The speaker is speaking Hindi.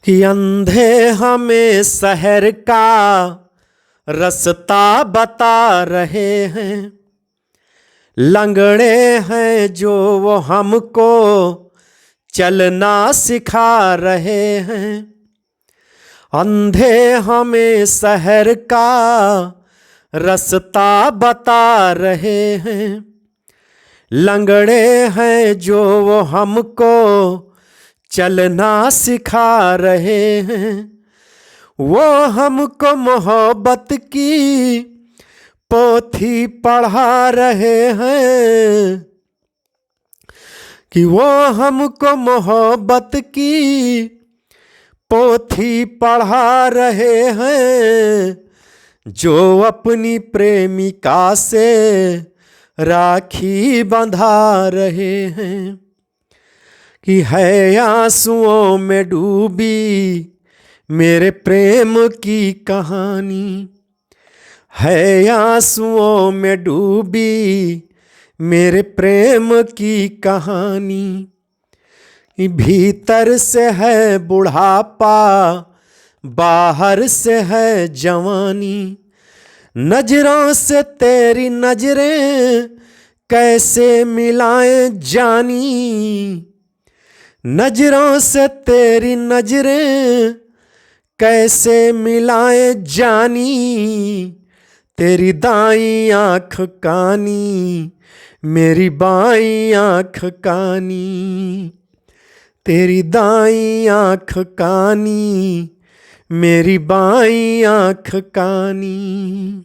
कि अंधे हमें शहर का रास्ता बता रहे हैं, लंगड़े हैं जो वो हमको चलना सिखा रहे हैं। अंधे हमें शहर का रास्ता बता रहे हैं, लंगड़े हैं जो वो हमको चलना सिखा रहे हैं। वो हमको मोहब्बत की पोथी पढ़ा रहे हैं, कि वो हमको मोहब्बत की पोथी पढ़ा रहे हैं, जो अपनी प्रेमिका से राखी बंधा रहे हैं। कि है आंसुओं में डूबी मेरे प्रेम की कहानी, है आंसुओं में डूबी मेरे प्रेम की कहानी। भीतर से है बुढ़ापा, बाहर से है जवानी, नजरों से तेरी नजरें कैसे मिलाएं जानी, नजरों से तेरी नजरें कैसे मिलाएं जानी। तेरी दाईं आँख कानी, मेरी बाईं आँख कानी, तेरी दाईं आँख कानी, मेरी बाईं आँख कानी।